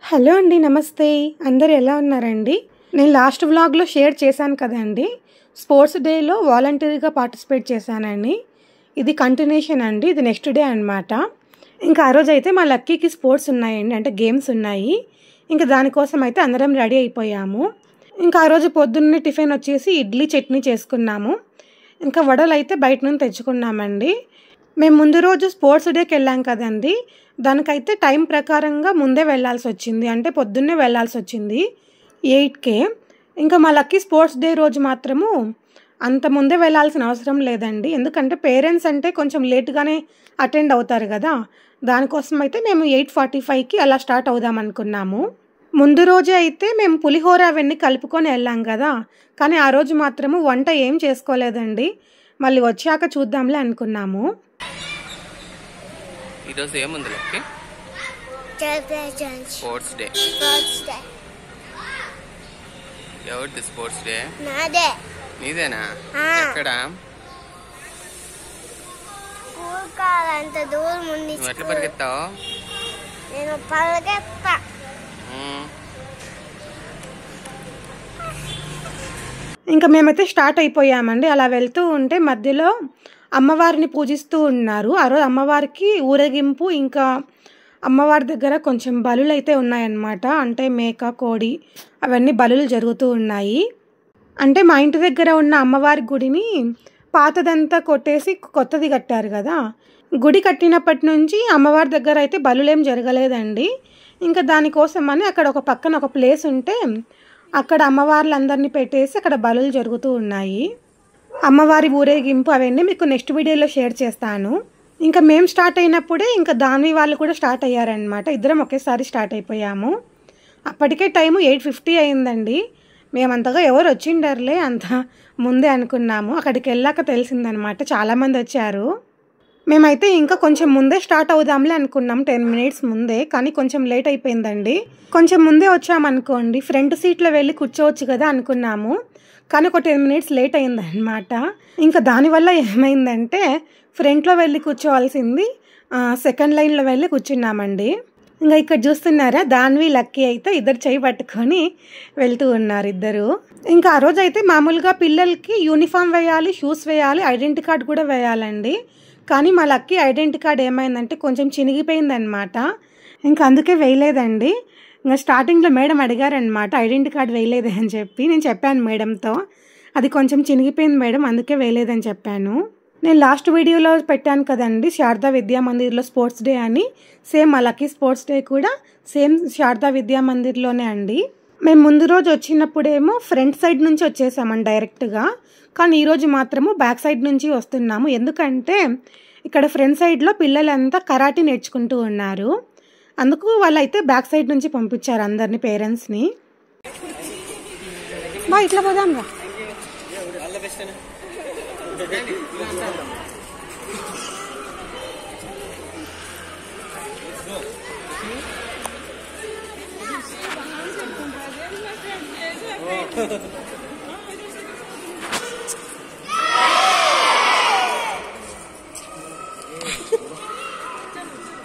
Hello అండి, నమస్తే. అందరూ ఎలా ఉన్నారండి? నేను లాస్ట్ వ్లాగ్లో షేర్ చేశాను కదండి, స్పోర్ట్స్ డేలో వాలంటరీగా పార్టిసిపేట్ చేశానండి. ఇది కంటిన్యూషన్ అండి, ఇది నెక్స్ట్ డే అనమాట. ఇంకా ఆ రోజు అయితే మా లక్కీకి స్పోర్ట్స్ ఉన్నాయండి, అంటే గేమ్స్ ఉన్నాయి. ఇంకా దానికోసం అయితే అందరం రెడీ అయిపోయాము. ఇంకా ఆ రోజు పొద్దున్నే టిఫిన్ వచ్చేసి ఇడ్లీ చట్నీ చేసుకున్నాము. ఇంకా వడలు అయితే బయట నుంచి తెచ్చుకున్నామండి. మేము ముందు రోజు స్పోర్ట్స్ డేకి వెళ్ళాం కదండి, దానికైతే టైం ప్రకారంగా ముందే వెళ్ళాల్సి వచ్చింది, అంటే పొద్దున్నే వెళ్ళాల్సి వచ్చింది 8కే. ఇంకా మా లక్కీ స్పోర్ట్స్ డే రోజు మాత్రము అంత ముందే వెళ్ళాల్సిన అవసరం లేదండి, ఎందుకంటే పేరెంట్స్ అంటే కొంచెం లేట్గానే అటెండ్ అవుతారు కదా. దానికోసం అయితే మేము 8:45కి అలా స్టార్ట్ అవుదాం అనుకున్నాము. ముందు రోజే అయితే మేము పులిహోర అవన్నీ కలుపుకొని వెళ్ళాం కదా, కానీ ఆ రోజు మాత్రము వంట ఏం చేసుకోలేదండి. మళ్ళీ వచ్చాక చూద్దాంలే అనుకున్నాము. ఈరోజు ఏముంది లక్కి? Sports day. ఎవరిది స్పోర్ట్స్ డే? నాదే. నీదేనా? ఎక్కడ? అంత దూరం ఉంది. నువ్వు ఎట్లా పరిగెత్తావు? నేను పరిగెత్తా. ఇంకా మేమైతే స్టార్ట్ అయిపోయామండి. అలా వెళ్తూ ఉంటే మధ్యలో అమ్మవారిని పూజిస్తూ ఉన్నారు. ఆ రోజు అమ్మవారికి ఊరేగింపు, ఇంకా అమ్మవారి దగ్గర కొంచెం బలులు అయితే ఉన్నాయన్నమాట, అంటే మేక, కోడి అవన్నీ బలులు జరుగుతూ ఉన్నాయి. అంటే మా ఇంటి దగ్గర ఉన్న అమ్మవారి గుడిని పాతదంతా కొట్టేసి కొత్తది కట్టారు కదా. గుడి కట్టినప్పటి నుంచి అమ్మవారి దగ్గర అయితే బలులేం జరగలేదండి. ఇంకా దానికోసమని అక్కడ ఒక పక్కన ఒక ప్లేస్ ఉంటే అక్కడ అమ్మవార్లందరినీ పెట్టేసి అక్కడ బలులు జరుగుతూ ఉన్నాయి. అమ్మవారి ఊరేగింపు అవన్నీ మీకు నెక్స్ట్ వీడియోలో షేర్ చేస్తాను. ఇంకా మేము స్టార్ట్ అయినప్పుడే ఇంకా దాని వాళ్ళు కూడా స్టార్ట్ అయ్యారనమాట. ఇద్దరం ఒకేసారి స్టార్ట్ అయిపోయాము. అప్పటికే టైము 8:50 అయిందండి. మేమంతగా ఎవరు వచ్చిండర్లే, అంత ముందే అనుకున్నాము. అక్కడికి వెళ్ళాక తెలిసిందనమాట చాలామంది వచ్చారు. మేమైతే ఇంకా కొంచెం ముందే స్టార్ట్ అవుదాంలే అనుకున్నాం, 10 minutes ముందే. కానీ కొంచెం లేట్ అయిపోయిందండి. కొంచెం ముందే వచ్చామనుకోండి ఫ్రంట్ సీట్లో వెళ్ళి కూర్చోవచ్చు కదా అనుకున్నాము, కానీ ఒక 10 minutes లేట్ అయిందనమాట. ఇంకా దానివల్ల ఏమైందంటే ఫ్రంట్లో వెళ్ళి కూర్చోవాల్సింది సెకండ్ లైన్లో వెళ్ళి కూర్చున్నామండి. ఇంకా ఇక్కడ చూస్తున్నారా, దాన్వి లక్కీ అయితే ఇద్దరు చేయి పట్టుకొని వెళ్తూ ఉన్నారు ఇద్దరు. ఇంకా ఆ రోజు అయితే మామూలుగా పిల్లలకి యూనిఫామ్ వేయాలి, షూస్ వేయాలి, ఐడెంటిటీ కార్డ్ కూడా వేయాలండి. కానీ మా లక్కీ ఐడెంటిటీ కార్డ్ ఏమైందంటే కొంచెం చినిగిపోయిందనమాట, ఇంకా అందుకే వేయలేదండి. ఇంకా స్టార్టింగ్లో మేడం అడిగారనమాట ఐడెంటిటీ కార్డ్ వేయలేదే అని చెప్పి. నేను చెప్పాను మేడంతో, అది కొంచెం చినిగిపోయింది మేడం, అందుకే వేయలేదని చెప్పాను. నేను లాస్ట్ వీడియోలో పెట్టాను కదండి శారదా విద్యా మందిర్లో స్పోర్ట్స్ డే అని, సేమ్ మా లక్కీ స్పోర్ట్స్ డే కూడా సేమ్ శారదా విద్యా మందిర్లోనే అండి. మేము ముందు రోజు వచ్చినప్పుడేమో ఫ్రంట్ సైడ్ నుంచి వచ్చేసామండి డైరెక్ట్గా, కానీ ఈరోజు మాత్రము బ్యాక్ సైడ్ నుంచి వస్తున్నాము. ఎందుకంటే ఇక్కడ ఫ్రంట్ సైడ్లో పిల్లలంతా కరాటే నేర్చుకుంటూ ఉన్నారు, అందుకు వాళ్ళైతే బ్యాక్ సైడ్ నుంచి పంపించారు అందరినీ, పేరెంట్స్ని. బా ఇట్లా పోదాం రా.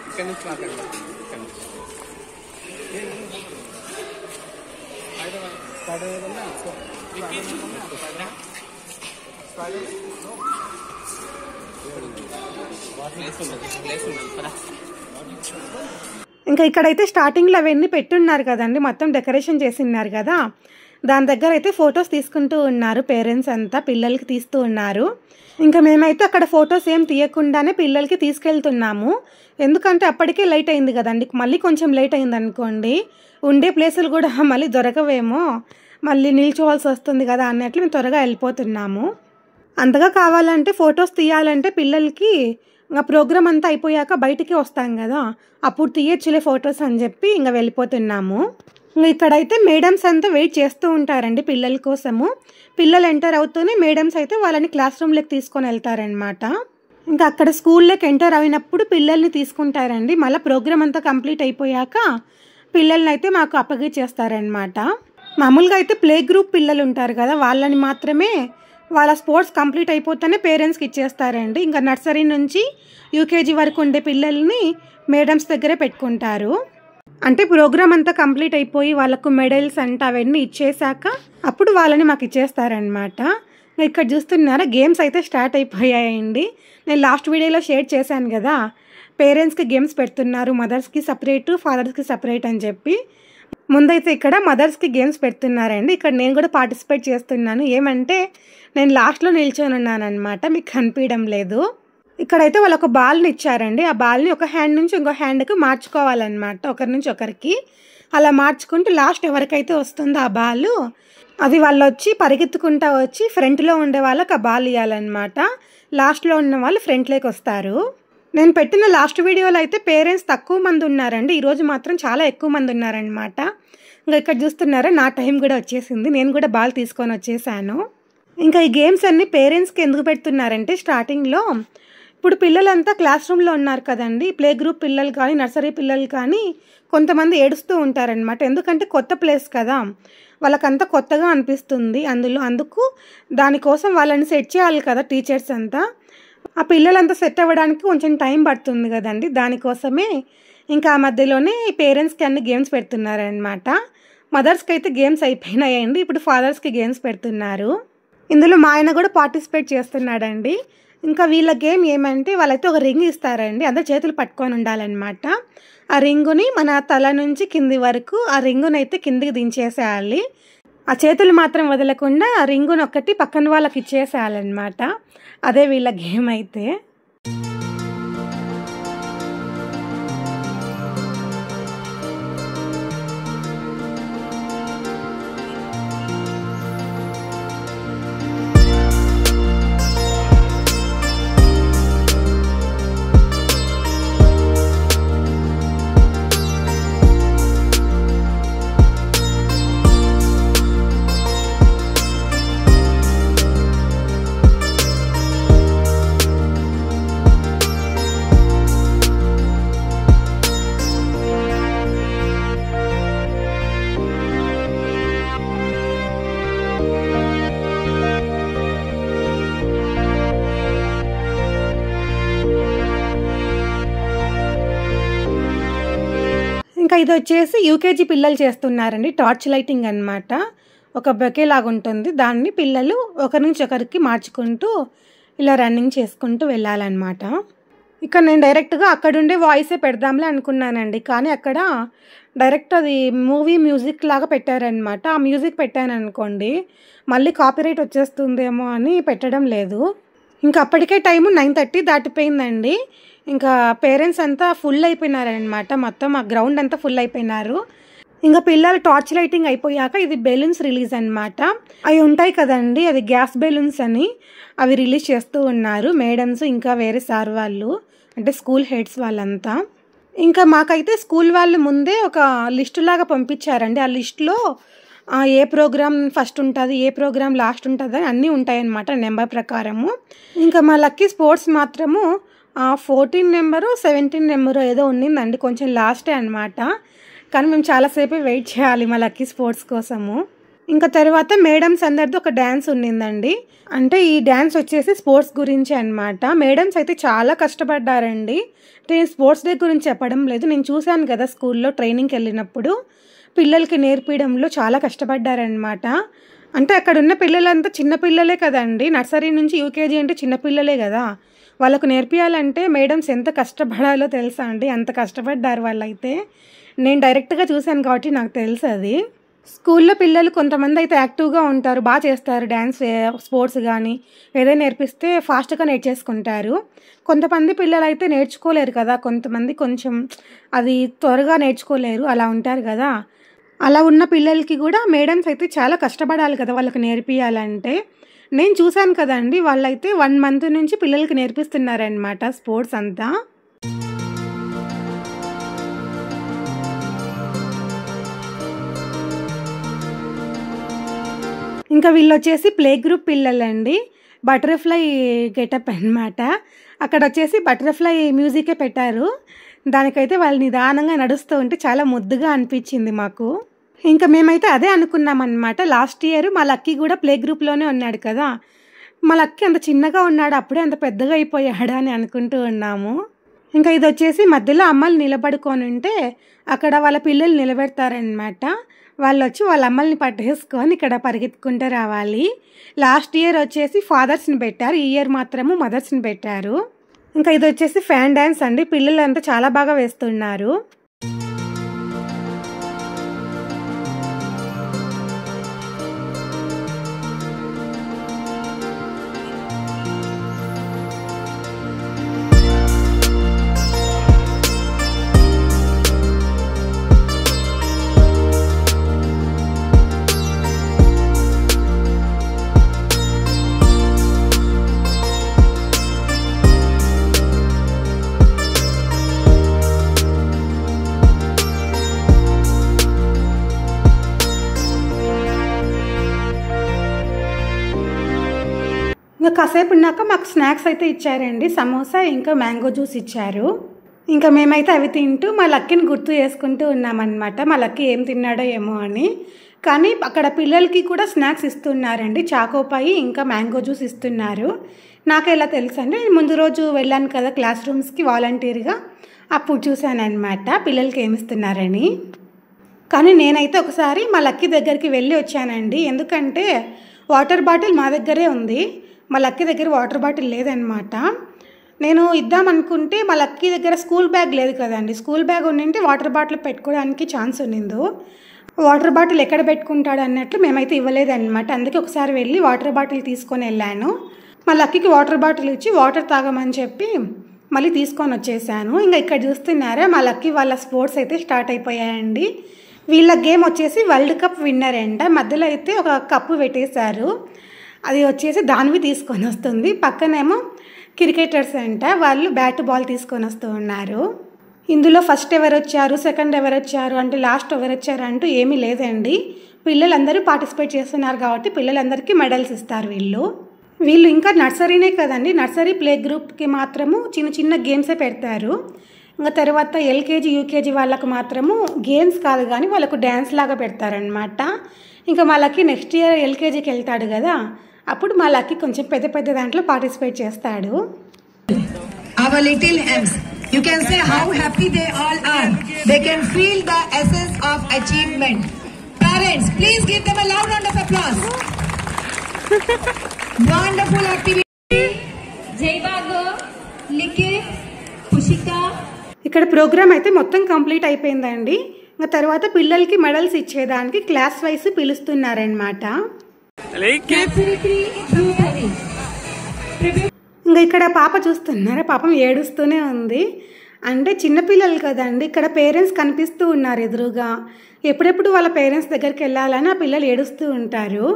ఇక్కడ నుంచి మాట్లాడండి. ఇంకా ఇక్కడైతే స్టార్టింగ్లో అవన్నీ పెట్టున్నారు కదండి, మొత్తం డెకరేషన్ చేసి ఉన్నారు కదా, దాని దగ్గర అయితే ఫొటోస్ తీసుకుంటూ ఉన్నారు పేరెంట్స్ అంతా, పిల్లలకి తీస్తూ ఉన్నారు. ఇంకా మేమైతే అక్కడ ఫొటోస్ ఏం తీయకుండానే పిల్లలకి తీసుకెళ్తున్నాము, ఎందుకంటే అప్పటికే లేట్ అయింది కదండి. మళ్ళీ కొంచెం లేట్ అయింది అనుకోండి, ఉండే ప్లేసులు కూడా మళ్ళీ దొరకవేమో, మళ్ళీ నిల్చోవాల్సి వస్తుంది కదా అన్నట్లు మేము త్వరగా వెళ్ళిపోతున్నాము. అంతగా కావాలంటే ఫొటోస్ తీయాలంటే పిల్లలకి ఇంకా ప్రోగ్రామ్ అంతా అయిపోయాక బయటికి వస్తాం కదా, అప్పుడు తీయచ్చులే ఫొటోస్ అని చెప్పి ఇంకా వెళ్ళిపోతున్నాము. ఇంకా ఇక్కడైతే మేడమ్స్ అంతా వెయిట్ చేస్తూ ఉంటారండి పిల్లల కోసము. పిల్లలు ఎంటర్ అవుతూనే మేడమ్స్ అయితే వాళ్ళని క్లాస్ రూమ్లోకి తీసుకొని వెళ్తారనమాట. ఇంకా అక్కడ స్కూల్లోకి ఎంటర్ అయినప్పుడు పిల్లల్ని తీసుకుంటారండి. మళ్ళీ ప్రోగ్రామ్ అంతా కంప్లీట్ అయిపోయాక పిల్లల్ని అయితే మాకు అప్పగించేస్తారనమాట. మామూలుగా అయితే ప్లే గ్రూప్ పిల్లలు ఉంటారు కదా, వాళ్ళని మాత్రమే వాళ్ళ స్పోర్ట్స్ కంప్లీట్ అయిపోతేనే పేరెంట్స్కి ఇచ్చేస్తారండి. ఇంకా నర్సరీ నుంచి యూకేజీ వరకు ఉండే పిల్లల్ని మేడమ్స్ దగ్గరే పెట్టుకుంటారు. అంటే ప్రోగ్రామ్ అంతా కంప్లీట్ అయిపోయి వాళ్ళకు మెడల్స్ అంట అవన్నీ ఇచ్చేసాక అప్పుడు వాళ్ళని మాకు ఇచ్చేస్తారనమాట. ఇక్కడ చూస్తున్నారా గేమ్స్ అయితే స్టార్ట్ అయిపోయాయండి. నేను లాస్ట్ వీడియోలో షేర్ చేశాను కదా, పేరెంట్స్కి గేమ్స్ పెడుతున్నారు, మదర్స్కి సపరేటు ఫాదర్స్కి సపరేట్ అని చెప్పి. ముందైతే ఇక్కడ మదర్స్కి గేమ్స్ పెడుతున్నారండి. ఇక్కడ నేను కూడా పార్టిసిపేట్ చేస్తున్నాను. ఏమంటే నేను లాస్ట్లో నిల్చొని ఉన్నాను అనమాట, మీకు కనిపించడం లేదు. ఇక్కడైతే వాళ్ళు ఒక బాల్ని ఇచ్చారండి. ఆ బాల్ని ఒక హ్యాండ్ నుంచి ఇంకో హ్యాండ్కి మార్చుకోవాలన్నమాట, ఒకరి నుంచి ఒకరికి. అలా మార్చుకుంటూ లాస్ట్ ఎవరికైతే వస్తుందో ఆ బాల్, అది వాళ్ళు వచ్చి పరిగెత్తుకుంటా వచ్చి ఫ్రంట్లో ఉండే వాళ్ళకి ఆ బాల్ ఇవ్వాలన్నమాట. లాస్ట్లో ఉన్న వాళ్ళు ఫ్రంట్లోకి వస్తారు. నేను పెట్టిన లాస్ట్ వీడియోలో అయితే పేరెంట్స్ తక్కువ మంది ఉన్నారండి, ఈరోజు మాత్రం చాలా ఎక్కువ మంది ఉన్నారనమాట. ఇంకా ఇక్కడ చూస్తున్నారా నా టైం కూడా వచ్చేసింది, నేను కూడా బాల్ తీసుకొని వచ్చేసాను. ఇంకా ఈ గేమ్స్ అన్నీ పేరెంట్స్కి ఎందుకు పెడుతున్నారంటే స్టార్టింగ్లో ఇప్పుడు పిల్లలంతా క్లాస్ రూమ్లో ఉన్నారు కదండి, ప్లే గ్రూప్ పిల్లలు కానీ నర్సరీ పిల్లలు కానీ కొంతమంది ఏడుస్తూ ఉంటారనమాట. ఎందుకంటే కొత్త ప్లేస్ కదా, వాళ్ళకంతా కొత్తగా అనిపిస్తుంది అందుకు దానికోసం వాళ్ళని సెట్ చేయాలి కదా టీచర్స్ అంతా. ఆ పిల్లలంతా సెట్ అవ్వడానికి కొంచెం టైం పడుతుంది కదండి, దానికోసమే ఇంకా ఆ మధ్యలోనే పేరెంట్స్కి అన్ని గేమ్స్ పెడుతున్నారనమాట. మదర్స్కి అయితే గేమ్స్ అయిపోయినాయండి, ఇప్పుడు ఫాదర్స్కి గేమ్స్ పెడుతున్నారు. ఇందులో మా ఆయన కూడా పార్టిసిపేట్ చేస్తున్నాడండి. ఇంకా వీళ్ళ గేమ్ ఏమంటే వాళ్ళైతే ఒక రింగ్ ఇస్తారండి, అందరు చేతులు పట్టుకొని ఉండాలన్నమాట. ఆ రింగుని మన తల నుంచి కింది వరకు ఆ రింగుని అయితే కిందికి దించేసేయాలి. ఆ చేతులు మాత్రం వదలకుండా ఆ రింగుని ఒక్కటి పక్కన వాళ్ళకి ఇచ్చేసేయాలన్నమాట. అదే వీళ్ళ గేమ్ అయితే. ఇంకా ఇది వచ్చేసి యూకేజీ పిల్లలు చేస్తున్నారండి, టార్చ్ లైటింగ్ అనమాట. ఒక బొకే లాగా ఉంటుంది, దాన్ని పిల్లలు ఒకరి నుంచి ఒకరికి మార్చుకుంటూ ఇలా రన్నింగ్ చేసుకుంటూ వెళ్ళాలన్నమాట. ఇక్కడ నేను డైరెక్ట్గా అక్కడుండే వాయిసే పెడదాంలే అనుకున్నానండి, కానీ అక్కడ డైరెక్ట్ అది మూవీ మ్యూజిక్ లాగా పెట్టారనమాట. ఆ మ్యూజిక్ పెట్టాను అనుకోండి మళ్ళీ కాపీరైట్ వచ్చేస్తుందేమో అని పెట్టడం లేదు. ఇంకా అప్పటికే టైము 9:30 దాటిపోయిందండి. ఇంకా పేరెంట్స్ అంతా ఫుల్ అయిపోయినారనమాట, మొత్తం ఆ గ్రౌండ్ అంతా ఫుల్ అయిపోయినారు. ఇంకా పిల్లలు టార్చ్ లైటింగ్ అయిపోయాక ఇది బెలూన్స్ రిలీజ్ అనమాట. అవి ఉంటాయి కదండి, అది గ్యాస్ బెలూన్స్ అని అవి రిలీజ్ చేస్తూ ఉన్నారు మేడమ్స్, ఇంకా వేరే సార్ వాళ్ళు, అంటే స్కూల్ హెడ్స్ వాళ్ళంతా. ఇంకా మాకైతే స్కూల్ వాళ్ళు ముందే ఒక లిస్టు లాగా పంపించారండి. ఆ లిస్టులో ఏ ప్రోగ్రామ్ ఫస్ట్ ఉంటుంది, ఏ ప్రోగ్రామ్ లాస్ట్ ఉంటుంది అని అన్నీ ఉంటాయన్నమాట నెంబర్ ప్రకారము. ఇంకా మా లక్కీ స్పోర్ట్స్ మాత్రము 14 నెంబరు 17 నెంబరు ఏదో ఉండిందండి, కొంచెం లాస్టే అనమాట. కానీ మేము చాలాసేపు వెయిట్ చేయాలి మా లక్కీ స్పోర్ట్స్ కోసము. ఇంకా తర్వాత మేడమ్స్ అందరిది ఒక డ్యాన్స్ ఉండిందండి. అంటే ఈ డ్యాన్స్ వచ్చేసి స్పోర్ట్స్ గురించి అనమాట. మేడమ్స్ అయితే చాలా కష్టపడ్డారండి. నేను స్పోర్ట్స్ డే గురించి చెప్పడం లేదు, నేను చూశాను కదా స్కూల్లో ట్రైనింగ్కి వెళ్ళినప్పుడు, పిల్లలకి నేర్పించడంలో చాలా కష్టపడ్డారనమాట. అంటే అక్కడ ఉన్న పిల్లలంతా చిన్నపిల్లలే కదండి, నర్సరీ నుంచి యూకేజీ అంటే చిన్నపిల్లలే కదా, వాళ్ళకు నేర్పియాలంటే మేడమ్స్ ఎంత కష్టపడాలో తెలుసా అండి, అంత కష్టపడ్డారు వాళ్ళైతే. నేను డైరెక్ట్గా చూశాను కాబట్టి నాకు తెలుసు అది. స్కూల్లో పిల్లలు కొంతమంది అయితే యాక్టివ్గా ఉంటారు, బాగా చేస్తారు డ్యాన్స్, స్పోర్ట్స్ కానీ ఏదైనా నేర్పిస్తే ఫాస్ట్గా నేర్చేసుకుంటారు. కొంతమంది పిల్లలు అయితే నేర్చుకోలేరు కదా, కొంతమంది కొంచెం అది త్వరగా నేర్చుకోలేరు, అలా ఉంటారు కదా. అలా ఉన్న పిల్లలకి కూడా మేడమ్స్ అయితే చాలా కష్టపడాలి కదా వాళ్ళకి నేర్పియాలంటే. నేను చూశాను కదండి, వాళ్ళైతే 1 మంత్ నుంచి పిల్లలకి నేర్పిస్తున్నారనమాట స్పోర్ట్స్ అంతా. ఇంకా వీళ్ళు వచ్చేసి ప్లే గ్రూప్ పిల్లలండి, బటర్ఫ్లై గెటప్ అనమాట. అక్కడ వచ్చేసి బటర్ఫ్లై మ్యూజికే పెట్టారు, దానికైతే వాళ్ళు నిదానంగా నడుస్తూ ఉంటే చాలా ముద్దుగా అనిపించింది మాకు. ఇంకా మేమైతే అదే అనుకున్నాం అనమాట. లాస్ట్ ఇయర్ మా లక్కీ కూడా ప్లే గ్రూప్లోనే ఉన్నాడు కదా, మా లక్కీ అంత చిన్నగా ఉన్నాడు, అప్పుడే అంత పెద్దగా అయిపోయాడా అని అనుకుంటూ ఉన్నాము. ఇంకా ఇది వచ్చేసి మధ్యలో అమ్మలు నిలబడుకొని ఉంటే అక్కడ వాళ్ళ పిల్లలు నిలబెడతారనమాట. వాళ్ళు వచ్చి వాళ్ళ అమ్మల్ని పట్టేసుకొని ఇక్కడ పరిగెత్తుకుంటూ రావాలి. లాస్ట్ ఇయర్ వచ్చేసి ఫాదర్స్ని పెట్టారు, ఈ ఇయర్ మాత్రము మదర్స్ని పెట్టారు. ఇంకా ఇది వచ్చేసి ఫ్యాన్ డ్యాన్స్ అండి. పిల్లలంతా చాలా బాగా వేస్తున్నారు. ఇంకా కాసేపు ఉన్నాక మాకు స్నాక్స్ అయితే ఇచ్చారండి. సమోసా ఇంకా మ్యాంగో జ్యూస్ ఇచ్చారు. ఇంకా మేమైతే అవి తింటూ మా లక్కీని గుర్తు చేసుకుంటూ ఉన్నామన్నమాట. మా లక్కీ ఏం తిన్నాడో ఏమో అని. కానీ అక్కడ పిల్లలకి కూడా స్నాక్స్ ఇస్తున్నారండి. చాకోపాయి ఇంకా మ్యాంగో జ్యూస్ ఇస్తున్నారు. నాకు ఎలా తెలుసు అంటే నేను ముందు రోజు వెళ్ళాను కదా క్లాస్ రూమ్స్కి వాలంటీర్గా, అప్పుడు చూశాను అనమాట పిల్లలకి ఏమి ఇస్తున్నారని. కానీ నేనైతే ఒకసారి మా లక్కీ దగ్గరికి వెళ్ళి వచ్చానండి. ఎందుకంటే వాటర్ బాటిల్ మా దగ్గరే ఉంది, మా లక్కీ దగ్గర వాటర్ బాటిల్ లేదనమాట. నేను ఇద్దామనుకుంటే మా లక్కీ దగ్గర స్కూల్ బ్యాగ్ లేదు కదండి. స్కూల్ బ్యాగ్ ఉండింటే వాటర్ బాటిల్ పెట్టుకోవడానికి ఛాన్స్ ఉండిందో. వాటర్ బాటిల్ ఎక్కడ పెట్టుకుంటాడు అన్నట్లు మేమైతే ఇవ్వలేదన్నమాట. అందుకే ఒకసారి వెళ్ళి వాటర్ బాటిల్ తీసుకొని వెళ్ళాను. మా లక్కీకి వాటర్ బాటిల్ ఇచ్చి వాటర్ తాగమని చెప్పి మళ్ళీ తీసుకొని వచ్చేసాను. ఇంకా ఇక్కడ చూస్తున్నారా మా లక్కీ వాళ్ళ స్పోర్ట్స్ అయితే స్టార్ట్ అయిపోయాయండి. వీళ్ళ గేమ్ వచ్చేసి వరల్డ్ కప్ విన్నర్ అంట. మధ్యలో అయితే ఒక కప్పు పెట్టేశారు, అది వచ్చేసి దానివి తీసుకొని వస్తుంది. పక్కనేమో క్రికెటర్స్ అంట, వాళ్ళు బ్యాట్ బాల్ తీసుకొని వస్తూ ఉన్నారు. ఇందులో ఫస్ట్ ఎవరు వచ్చారు, సెకండ్ ఎవరు వచ్చారు అంటే లాస్ట్ ఎవరు వచ్చారు అంటూ ఏమీ లేదండి. పిల్లలందరూ పార్టిసిపేట్ చేస్తున్నారు కాబట్టి పిల్లలందరికీ మెడల్స్ ఇస్తారు వీళ్ళు ఇంకా నర్సరీనే కదండి, నర్సరీ ప్లే గ్రూప్కి మాత్రము చిన్న చిన్న గేమ్సే పెడతారు. ఇంకా తర్వాత ఎల్కేజీ యూకేజీ వాళ్ళకు మాత్రము గేమ్స్ కాదు కానీ వాళ్ళకు డ్యాన్స్ లాగా పెడతారనమాట. ఇంకా మా లక్కీ నెక్స్ట్ ఇయర్ ఎల్కేజీకి వెళ్తాడు కదా, అప్పుడు మా లక్కీ కొంచెం పెద్ద పెద్ద దాంట్లో పార్టిసిపేట్ చేస్తాడు. Our little M's, you can say how happy they all are. They can feel the essence of achievement. Parents, please give them a loud round of applause. Wonderful activity. Jaybago, Likki, Pushika. ఇక్కడ programme అయితే మొత్తం complete అయిపోయిందండి. ఇంకా తర్వాత పిల్లలకి medals ఇచ్చేదానికి class vice పిలుస్తున్నారనమాట. ఇంకా ఇక్కడ పాప చూస్తున్నారా, పాపం ఏడుస్తూనే ఉంది. అంటే చిన్నపిల్లలు కదండి, ఇక్కడ పేరెంట్స్ కనిపిస్తూ ఉన్నారు ఎదురుగా. ఎప్పుడెప్పుడు వాళ్ళ పేరెంట్స్ దగ్గరికి వెళ్ళాలని ఆ పిల్లలు ఏడుస్తూ ఉంటారు.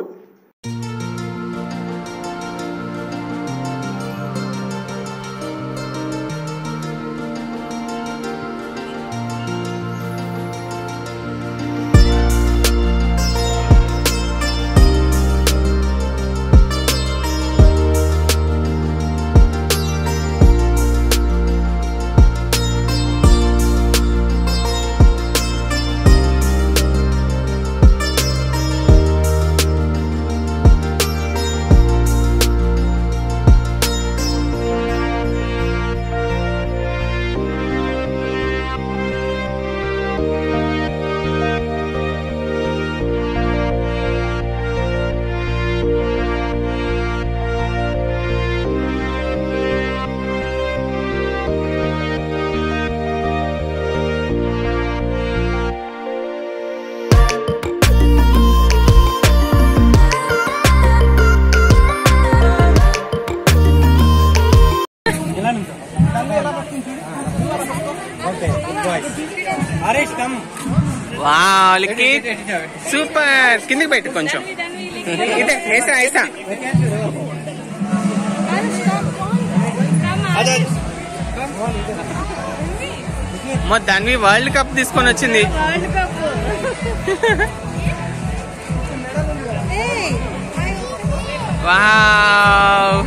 వాళ్ళకి సూపర్. కిందికి పెట్టు కొంచెం. ఇదే ऐसा ऐसा మా దాన్ని వరల్డ్ కప్ తీసుకొని వచ్చింది. వావ్,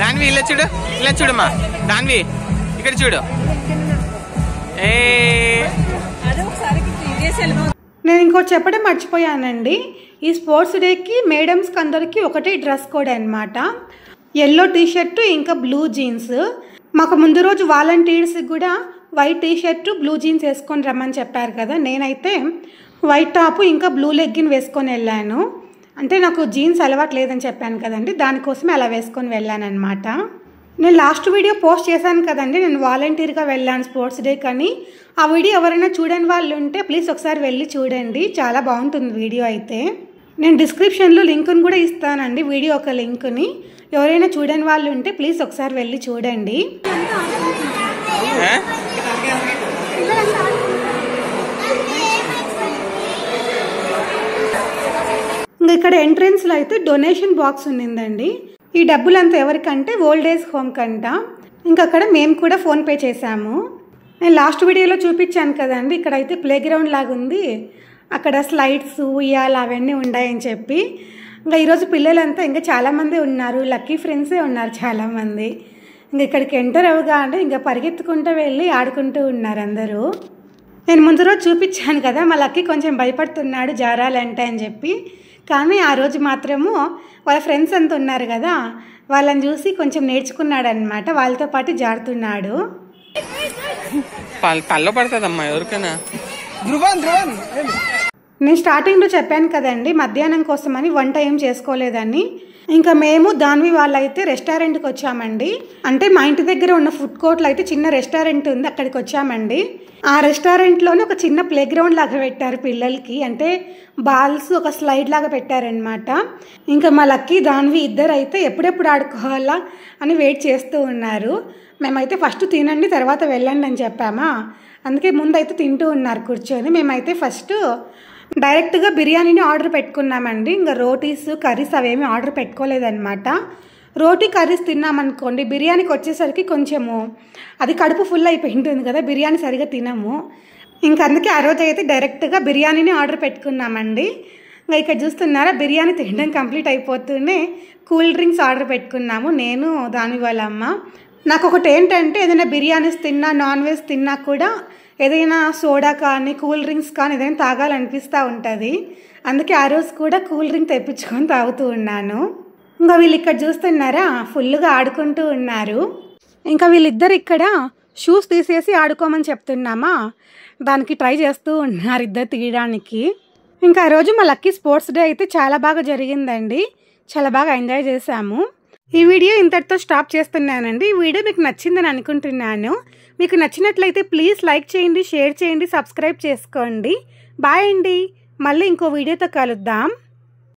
దాన్వి ఇలా చూడు, ఇలా చూడమ్మా దాన్వి, ఇక్కడ చూడు. నేను ఇంకోటి చెప్పడం మర్చిపోయానండి. ఈ స్పోర్ట్స్ డేకి మేడమ్స్కి అందరికీ ఒకటే డ్రెస్ కోడ్ అనమాట. ఎల్లో టీషర్టు ఇంకా బ్లూ జీన్స్. మాకు ముందు రోజు వాలంటీర్స్కి కూడా వైట్ టీషర్టు బ్లూ జీన్స్ వేసుకొని రమ్మని చెప్పారు కదా. నేనైతే వైట్ టాపు ఇంకా బ్లూ లెగ్గిన్ వేసుకొని వెళ్ళాను. అంటే నాకు జీన్స్ అలవాటు లేదని చెప్పాను కదండి, దానికోసమే అలా వేసుకొని వెళ్ళాను అనమాట. నేను లాస్ట్ వీడియో పోస్ట్ చేశాను కదండి, నేను వాలంటీర్గా వెళ్ళాను స్పోర్ట్స్ డే కానీ. ఆ వీడియో ఎవరైనా చూడని వాళ్ళు ఉంటే ప్లీజ్ ఒకసారి వెళ్ళి చూడండి, చాలా బాగుంటుంది వీడియో అయితే. నేను డిస్క్రిప్షన్లో లింక్ని కూడా ఇస్తానండి, వీడియో ఒక లింక్ని. ఎవరైనా చూడని వాళ్ళు ఉంటే ప్లీజ్ ఒకసారి వెళ్ళి చూడండి. ఇంకా ఇక్కడ ఎంట్రన్స్లో అయితే డొనేషన్ బాక్స్ ఉన్నిందండి. ఈ డబ్బులంతా ఎవరికంటే ఓల్డ్ ఏజ్ హోమ్ కంట. ఇంకా అక్కడ మేము కూడా ఫోన్పే చేసాము. నేను లాస్ట్ వీడియోలో చూపించాను కదండి, ఇక్కడైతే ప్లే గ్రౌండ్ లాగా ఉంది, అక్కడ స్లైడ్స్ ఉయ్యాల అవన్నీ ఉన్నాయని చెప్పి. ఇంకా ఈరోజు పిల్లలంతా ఇంకా చాలామంది ఉన్నారు, లక్కీ ఫ్రెండ్సే ఉన్నారు చాలామంది. ఇంకా ఇక్కడికి ఎంటర్ అవ్వగానే ఇంకా పరిగెత్తుకుంటూ వెళ్ళి ఆడుకుంటూ ఉన్నారు అందరూ. నేను ముందు రోజు చూపించాను కదా, మా లక్కీ కొంచెం భయపడుతున్నాడు జారాలంటే అని చెప్పి. కానీ ఆ రోజు మాత్రము వాళ్ళ ఫ్రెండ్స్ అంతా ఉన్నారు కదా, వాళ్ళని చూసి కొంచెం నేర్చుకున్నాడు అనమాట, వాళ్ళతో పాటు జారుతున్నాడు. పళ్ళు పడుతుందమ్మా ఎవరికైనా. నేను స్టార్టింగ్లో చెప్పాను కదండి మధ్యాహ్నం కోసమని వంట ఏం చేసుకోలేదని. ఇంకా మేము దానివి వాళ్ళైతే రెస్టారెంట్కి వచ్చామండి. అంటే మా ఇంటి దగ్గర ఉన్న ఫుడ్ కోర్ట్లో అయితే చిన్న రెస్టారెంట్ ఉంది, అక్కడికి వచ్చామండి. ఆ రెస్టారెంట్లోనే ఒక చిన్న ప్లే గ్రౌండ్ లాగా పెట్టారు పిల్లలకి, అంటే బాల్స్ ఒక స్లైడ్ లాగా పెట్టారనమాట. ఇంకా మా లక్కీ దానివి ఇద్దరు అయితే ఎప్పుడెప్పుడు ఆడుకోవాలా అని వెయిట్ చేస్తూ ఉన్నారు. మేమైతే ఫస్ట్ తినండి తర్వాత వెళ్ళండి అని చెప్పామా, అందుకే ముందైతే తింటూ ఉన్నారు కూర్చొని. మేమైతే ఫస్ట్ డైరెక్ట్గా బిర్యానీని ఆర్డర్ పెట్టుకున్నామండి. ఇంకా రోటీస్ కర్రీస్ అవేమీ ఆర్డర్ పెట్టుకోలేదన్నమాట. రోటీ కర్రీస్ తిన్నామనుకోండి, బిర్యానీకి వచ్చేసరికి కొంచెము అది కడుపు ఫుల్ అయిపోయి ఉంటుంది కదా, బిర్యానీ సరిగా తినము. ఇంకా అందుకే ఆ రోజు అయితే డైరెక్ట్గా బిర్యానీని ఆర్డర్ పెట్టుకున్నామండి. ఇంకా ఇక్కడ చూస్తున్నారా, బిర్యానీ తినడం కంప్లీట్ అయిపోతూనే కూల్ డ్రింక్స్ ఆర్డర్ పెట్టుకున్నాము, నేను దాని వాళ్ళ అమ్మ. నాకు ఒకటి ఏంటంటే ఏదైనా బిర్యానీస్ తిన్నా నాన్ వెజ్ తిన్నా కూడా ఏదైనా సోడా కానీ కూల్ డ్రింక్స్ కానీ ఏదైనా తాగాలనిపిస్తూ ఉంటుంది. అందుకే ఆ రోజు కూడా కూల్ డ్రింక్ తెప్పించుకొని తాగుతూ ఉన్నాను. ఇంకా వీళ్ళు ఇక్కడ చూస్తున్నారా ఫుల్గా ఆడుకుంటూ ఉన్నారు. ఇంకా వీళ్ళిద్దరు ఇక్కడ షూస్ తీసేసి ఆడుకోమని చెప్తున్నామా, దానికి ట్రై చేస్తూ ఉన్నారు ఇద్దరు తీయడానికి. ఇంకా ఆ రోజు మా లక్కీ స్పోర్ట్స్ డే అయితే చాలా బాగా జరిగిందండి, చాలా బాగా ఎంజాయ్ చేశాము. ఈ వీడియో ఇంతటితో స్టాప్ చేస్తున్నానండి. ఈ వీడియో మీకు నచ్చిందని అనుకుంటున్నాను. మీకు నచ్చినట్లయితే ప్లీజ్ లైక్ చేయండి, షేర్ చేయండి, సబ్స్క్రైబ్ చేసుకోండి. బాయ్ అండి, మళ్ళీ ఇంకో వీడియోతో కలుద్దాం.